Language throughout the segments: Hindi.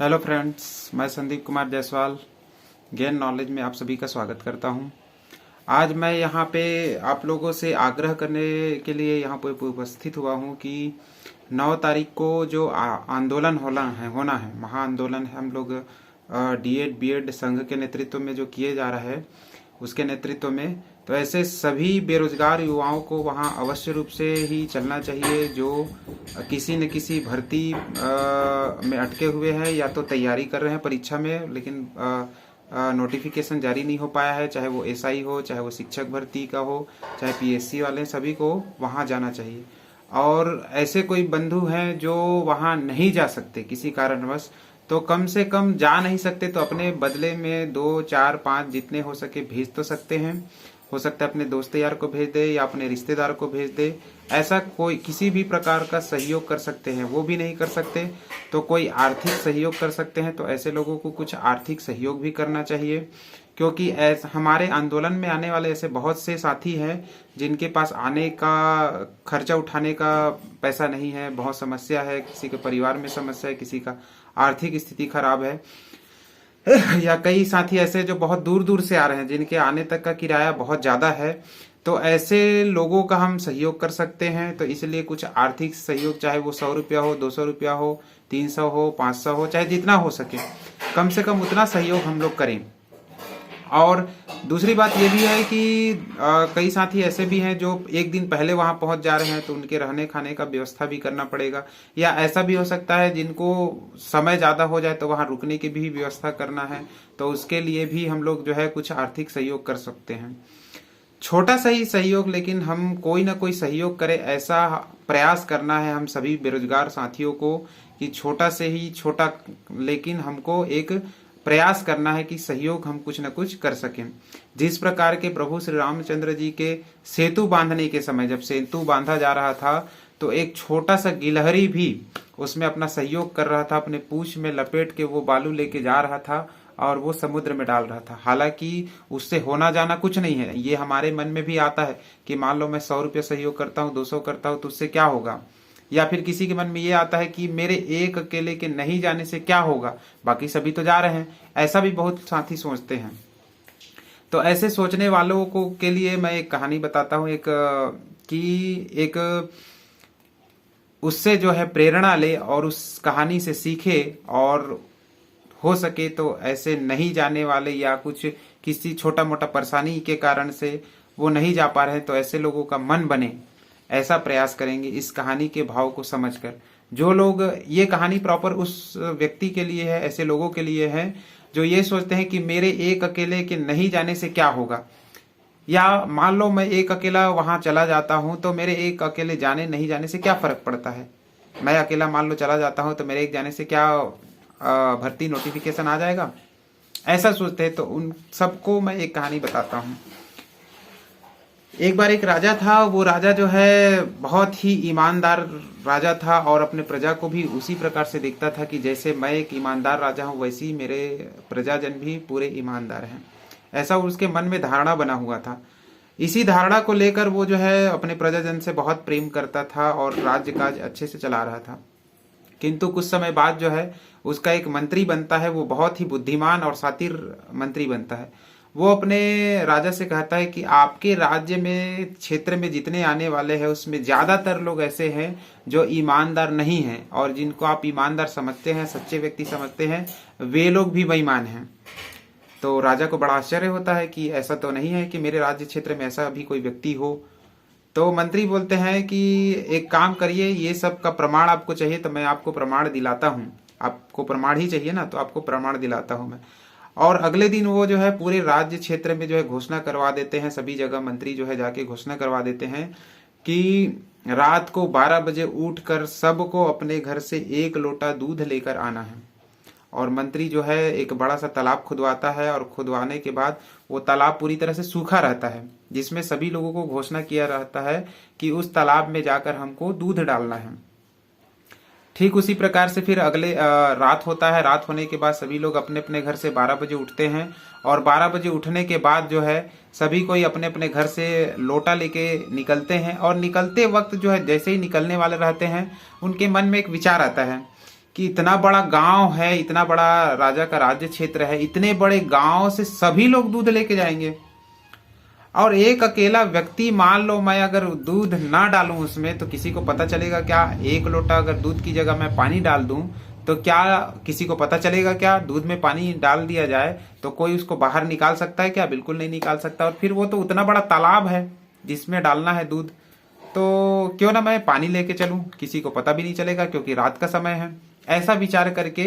हेलो फ्रेंड्स, मैं संदीप कुमार जायसवाल गेन नॉलेज में आप सभी का स्वागत करता हूं। आज मैं यहां पे आप लोगों से आग्रह करने के लिए यहां पर उपस्थित हुआ हूं कि 9 तारीख को जो आंदोलन होना है महाआंदोलन है। हम लोग डीएड बीएड संघ के नेतृत्व में जो किए जा रहा है उसके नेतृत्व में, तो ऐसे सभी बेरोजगार युवाओं को वहां अवश्य रूप से ही चलना चाहिए जो किसी न किसी भर्ती में अटके हुए हैं या तो तैयारी कर रहे हैं परीक्षा में, लेकिन नोटिफिकेशन जारी नहीं हो पाया है। चाहे वो एसआई हो, चाहे वो शिक्षक भर्ती का हो, चाहे पीएससी वाले, सभी को वहां जाना चाहिए। और ऐसे कोई बंधु हैं जो वहां नहीं जा सकते किसी कारणवश, तो कम से कम जा नहीं सकते तो अपने बदले में 2, 4, 5 जितने हो सके भेज तो सकते हैं। हो सकता है अपने दोस्त यार को भेज दे या अपने रिश्तेदार को भेज दे। ऐसा कोई किसी भी प्रकार का सहयोग कर सकते हैं। वो भी नहीं कर सकते तो कोई आर्थिक सहयोग कर सकते हैं, तो ऐसे लोगों को कुछ आर्थिक सहयोग भी करना चाहिए, क्योंकि हमारे आंदोलन में आने वाले ऐसे बहुत से साथी हैं जिनके पास आने का खर्चा उठाने का पैसा नहीं है। बहुत समस्या है, किसी के परिवार में समस्या है, किसी का आर्थिक स्थिति खराब है, या कई साथी ऐसे जो बहुत दूर दूर से आ रहे हैं जिनके आने तक का किराया बहुत ज्यादा है। तो ऐसे लोगों का हम सहयोग कर सकते हैं। तो इसलिए कुछ आर्थिक सहयोग, चाहे वो 100 रुपया हो, 200 रुपया हो, 300 हो, 500 हो, चाहे जितना हो सके, कम से कम उतना सहयोग हम लोग करें। और दूसरी बात ये भी है कि कई साथी ऐसे भी हैं जो एक दिन पहले वहां पहुंच जा रहे हैं, तो उनके रहने खाने का व्यवस्था भी करना पड़ेगा। या ऐसा भी हो सकता है जिनको समय ज्यादा हो जाए तो वहां रुकने की भी व्यवस्था करना है, तो उसके लिए भी हम लोग जो है कुछ आर्थिक सहयोग कर सकते हैं। छोटा सा ही सहयोग, लेकिन हम कोई ना कोई सहयोग करें, ऐसा प्रयास करना है हम सभी बेरोजगार साथियों को कि छोटा से ही छोटा, लेकिन हमको एक प्रयास करना है कि सहयोग हम कुछ न कुछ कर सकें। जिस प्रकार के प्रभु श्री रामचंद्र जी के सेतु बांधने के समय, जब सेतु बांधा जा रहा था, तो एक छोटा सा गिलहरी भी उसमें अपना सहयोग कर रहा था, अपने पूंछ में लपेट के वो बालू लेके जा रहा था और वो समुद्र में डाल रहा था। हालांकि उससे होना जाना कुछ नहीं है। ये हमारे मन में भी आता है कि मान लो मैं 100 रुपया सहयोग करता हूँ, 200 करता हूँ, तो उससे क्या होगा। या फिर किसी के मन में ये आता है कि मेरे एक अकेले के नहीं जाने से क्या होगा, बाकी सभी तो जा रहे हैं। ऐसा भी बहुत साथी सोचते हैं। तो ऐसे सोचने वालों को के लिए मैं एक कहानी बताता हूँ, एक उससे जो है प्रेरणा ले और उस कहानी से सीखे, और हो सके तो ऐसे नहीं जाने वाले या कुछ किसी छोटा मोटा परेशानी के कारण से वो नहीं जा पा रहे हैं, तो ऐसे लोगों का मन बने, ऐसा प्रयास करेंगे इस कहानी के भाव को समझकर। जो लोग, ये कहानी प्रॉपर उस व्यक्ति के लिए है, ऐसे लोगों के लिए है जो ये सोचते हैं कि मेरे एक अकेले के नहीं जाने से क्या होगा, या मान लो मैं एक अकेला वहां चला जाता हूं तो मेरे एक अकेले जाने नहीं जाने से क्या फर्क पड़ता है। मैं अकेला मान लो चला जाता हूं तो मेरे एक जाने से क्या भर्ती नोटिफिकेशन आ जाएगा, ऐसा सोचते हैं। तो उन सबको मैं एक कहानी बताता हूं। एक बार एक राजा था। वो राजा जो है बहुत ही ईमानदार राजा था और अपने प्रजा को भी उसी प्रकार से देखता था कि जैसे मैं एक ईमानदार राजा हूं, वैसे ही मेरे प्रजाजन भी पूरे ईमानदार हैं। ऐसा उसके मन में धारणा बना हुआ था। इसी धारणा को लेकर वो जो है अपने प्रजाजन से बहुत प्रेम करता था और राज्य काज अच्छे से चला रहा था। किंतु कुछ समय बाद जो है उसका एक मंत्री बनता है। वो बहुत ही बुद्धिमान और शातिर मंत्री बनता है। वो अपने राजा से कहता है कि आपके राज्य में, क्षेत्र में जितने आने वाले हैं उसमें ज्यादातर लोग ऐसे हैं जो ईमानदार नहीं हैं, और जिनको आप ईमानदार समझते हैं, सच्चे व्यक्ति समझते हैं, वे लोग भी बेईमान हैं। तो राजा को बड़ा आश्चर्य होता है कि ऐसा तो नहीं है कि मेरे राज्य क्षेत्र में ऐसा भी कोई व्यक्ति हो। तो मंत्री बोलते हैं कि एक काम करिए, ये सब का प्रमाण आपको चाहिए तो मैं आपको प्रमाण दिलाता हूँ। आपको प्रमाण ही चाहिए ना, तो आपको प्रमाण दिलाता हूँ मैं। और अगले दिन वो जो है पूरे राज्य क्षेत्र में जो है घोषणा करवा देते हैं, सभी जगह मंत्री जो है जाके घोषणा करवा देते हैं कि रात को 12 बजे उठकर सबको अपने घर से 1 लोटा दूध लेकर आना है। और मंत्री जो है एक बड़ा सा तालाब खुदवाता है, और खुदवाने के बाद वो तालाब पूरी तरह से सूखा रहता है, जिसमें सभी लोगों को घोषणा किया रहता है कि उस तालाब में जाकर हमको दूध डालना है। ठीक उसी प्रकार से फिर अगले रात होता है। रात होने के बाद सभी लोग अपने अपने घर से 12 बजे उठते हैं, और 12 बजे उठने के बाद जो है सभी कोई अपने अपने घर से लोटा लेके निकलते हैं। और निकलते वक्त जो है जैसे ही निकलने वाले रहते हैं, उनके मन में एक विचार आता है कि इतना बड़ा गांव है, इतना बड़ा राजा का राज्य क्षेत्र है, इतने बड़े गांव से सभी लोग दूध लेके जाएंगे और एक अकेला व्यक्ति, मान लो मैं अगर दूध ना डालूं उसमें तो किसी को पता चलेगा क्या? एक लोटा अगर दूध की जगह मैं पानी डाल दूं तो क्या किसी को पता चलेगा क्या? दूध में पानी डाल दिया जाए तो कोई उसको बाहर निकाल सकता है क्या? बिल्कुल नहीं निकाल सकता। और फिर वो तो उतना बड़ा तालाब है जिसमें डालना है दूध, तो क्यों ना मैं पानी लेके चलूं, किसी को पता भी नहीं चलेगा क्योंकि रात का समय है। ऐसा विचार करके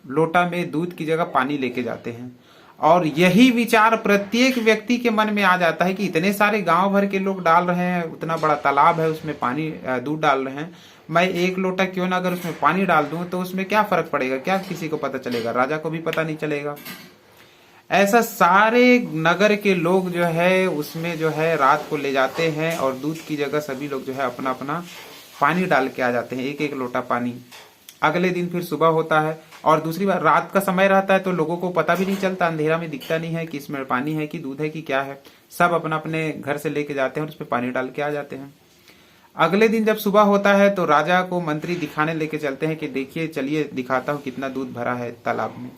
लोटा में दूध की जगह पानी लेके जाते हैं। और यही विचार प्रत्येक व्यक्ति के मन में आ जाता है कि इतने सारे गांव भर के लोग डाल रहे हैं, उतना बड़ा तालाब है, उसमें पानी दूध डाल रहे हैं, मैं एक लोटा क्यों ना अगर उसमें पानी डाल दूं तो उसमें क्या फर्क पड़ेगा, क्या किसी को पता चलेगा? राजा को भी पता नहीं चलेगा। ऐसा सारे नगर के लोग जो है उसमें जो है रात को ले जाते हैं और दूध की जगह सभी लोग जो है अपना अपना पानी डाल के आ जाते हैं, एक एक लोटा पानी। अगले दिन फिर सुबह होता है और दूसरी बार रात का समय रहता है तो लोगों को पता भी नहीं चलता, अंधेरा में दिखता नहीं है कि इसमें पानी है कि दूध है कि क्या है। सब अपना अपने घर से लेके जाते हैं और उसमें पानी डाल के आ जाते हैं। अगले दिन जब सुबह होता है तो राजा को मंत्री दिखाने लेके चलते हैं कि देखिए, चलिए दिखाता हूँ कितना दूध भरा है तालाब में।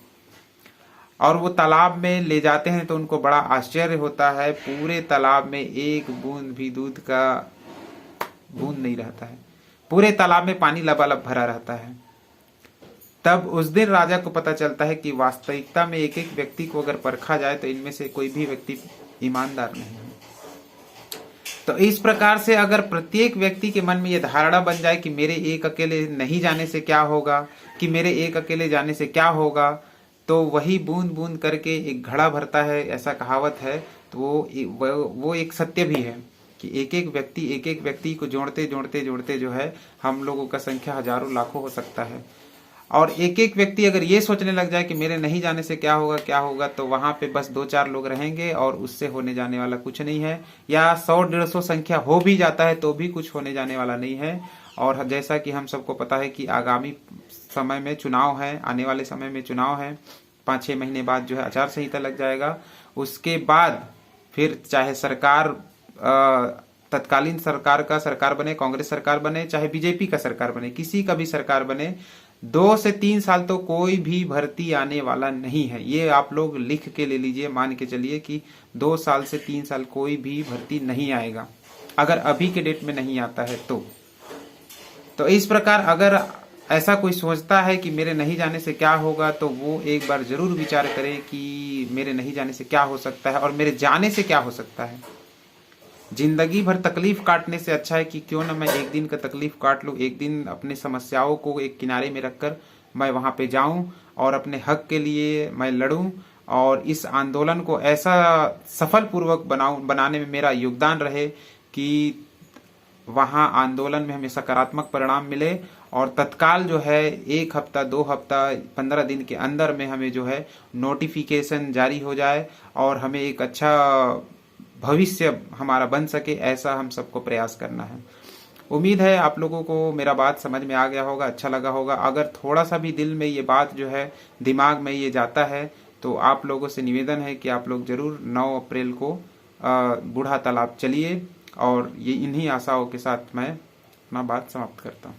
और वो तालाब में ले जाते हैं तो उनको बड़ा आश्चर्य होता है, पूरे तालाब में एक बूंद भी दूध का बूंद नहीं रहता है, पूरे तालाब में पानी लबालब भरा रहता है। तब उस दिन राजा को पता चलता है कि वास्तविकता में एक एक व्यक्ति को अगर परखा जाए तो इनमें से कोई भी व्यक्ति ईमानदार नहीं है। तो इस प्रकार से अगर प्रत्येक व्यक्ति के मन में यह धारणा बन जाए कि मेरे एक अकेले नहीं जाने से क्या होगा, कि मेरे एक अकेले जाने से क्या होगा, तो वही बूंद बूंद करके एक घड़ा भरता है, ऐसा कहावत है। तो वो एक सत्य भी है कि एक एक व्यक्ति को जोड़ते जोड़ते जोड़ते जो है हम लोगों का संख्या हजारों लाखों हो सकता है। और एक एक व्यक्ति अगर ये सोचने लग जाए कि मेरे नहीं जाने से क्या होगा, तो वहां पे बस 2-4 लोग रहेंगे और उससे होने जाने वाला कुछ नहीं है। या 100-150 संख्या हो भी जाता है तो भी कुछ होने जाने वाला नहीं है। और जैसा कि हम सबको पता है कि आगामी समय में चुनाव है, आने वाले समय में चुनाव है, 5-6 महीने बाद जो है आचार संहिता लग जाएगा। उसके बाद फिर चाहे सरकार तत्कालीन सरकार का सरकार बने, कांग्रेस सरकार बने, चाहे बीजेपी का सरकार बने, किसी का भी सरकार बने, 2 से 3 साल तो कोई भी भर्ती आने वाला नहीं है। ये आप लोग लिख के ले लीजिए, मान के चलिए कि 2 साल से 3 साल कोई भी भर्ती नहीं आएगा, अगर अभी के डेट में नहीं आता है तो इस प्रकार अगर ऐसा कोई सोचता है कि मेरे नहीं जाने से क्या होगा, तो वो एक बार जरूर विचार करे कि मेरे नहीं जाने से क्या हो सकता है और मेरे जाने से क्या हो सकता है। जिंदगी भर तकलीफ काटने से अच्छा है कि क्यों ना मैं एक दिन का तकलीफ काट लूं, एक दिन अपनी समस्याओं को एक किनारे में रखकर मैं वहां पे जाऊं और अपने हक के लिए मैं लड़ूं और इस आंदोलन को ऐसा सफल पूर्वक बनाने में मेरा योगदान रहे कि वहां आंदोलन में हमें सकारात्मक परिणाम मिले और तत्काल जो है 1 हफ्ता 2 हफ्ता 15 दिन के अंदर में हमें जो है नोटिफिकेशन जारी हो जाए और हमें एक अच्छा भविष्य हमारा बन सके, ऐसा हम सबको प्रयास करना है। उम्मीद है आप लोगों को मेरा बात समझ में आ गया होगा, अच्छा लगा होगा। अगर थोड़ा सा भी दिल में ये बात जो है, दिमाग में ये जाता है, तो आप लोगों से निवेदन है कि आप लोग जरूर 9 अप्रैल को बूढ़ा तालाब चलिए। और ये इन्हीं आशाओं के साथ मैं अपना बात समाप्त करता हूँ।